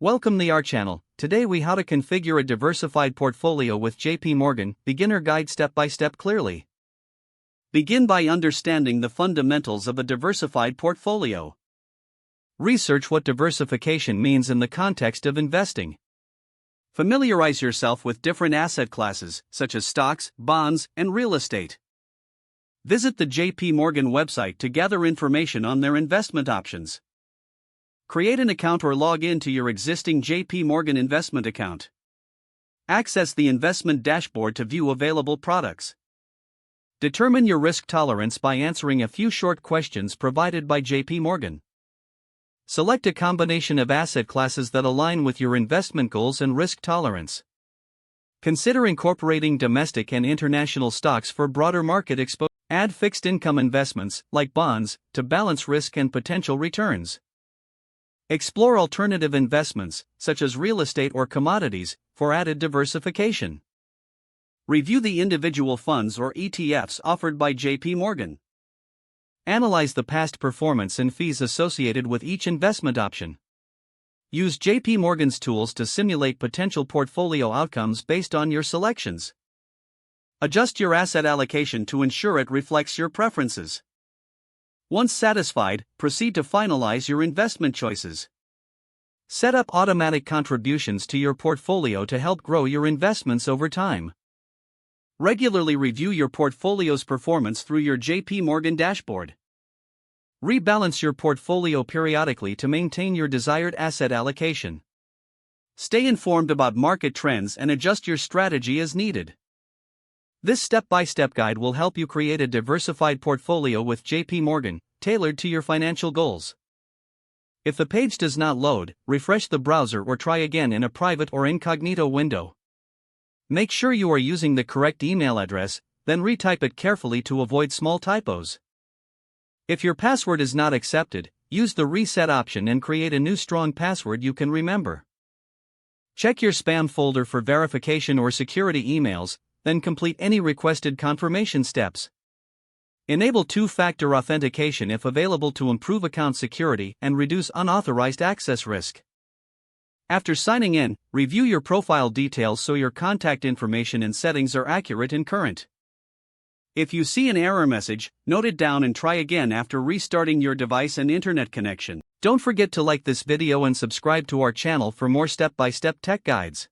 Welcome to our channel. Today we how to configure a diversified portfolio with JP Morgan, beginner guide step by step clearly. Begin by understanding the fundamentals of a diversified portfolio. Research what diversification means in the context of investing. Familiarize yourself with different asset classes, such as stocks, bonds, and real estate. Visit the JP Morgan website to gather information on their investment options. Create an account or log in to your existing JP Morgan investment account. Access the investment dashboard to view available products. Determine your risk tolerance by answering a few short questions provided by JP Morgan. Select a combination of asset classes that align with your investment goals and risk tolerance. Consider incorporating domestic and international stocks for broader market exposure. Add fixed income investments, like bonds, to balance risk and potential returns. Explore alternative investments, such as real estate or commodities, for added diversification. Review the individual funds or ETFs offered by JP Morgan. Analyze the past performance and fees associated with each investment option. Use JP Morgan's tools to simulate potential portfolio outcomes based on your selections. Adjust your asset allocation to ensure it reflects your preferences. Once satisfied, proceed to finalize your investment choices. Set up automatic contributions to your portfolio to help grow your investments over time. Regularly review your portfolio's performance through your JP Morgan dashboard. Rebalance your portfolio periodically to maintain your desired asset allocation. Stay informed about market trends and adjust your strategy as needed. This step-by-step guide will help you create a diversified portfolio with JP Morgan, tailored to your financial goals. If the page does not load, refresh the browser or try again in a private or incognito window. Make sure you are using the correct email address, then retype it carefully to avoid small typos. If your password is not accepted, use the reset option and create a new strong password you can remember. Check your spam folder for verification or security emails, then complete any requested confirmation steps. Enable two-factor authentication if available to improve account security and reduce unauthorized access risk. After signing in, review your profile details so your contact information and settings are accurate and current. If you see an error message, note it down and try again after restarting your device and internet connection. Don't forget to like this video and subscribe to our channel for more step-by-step tech guides.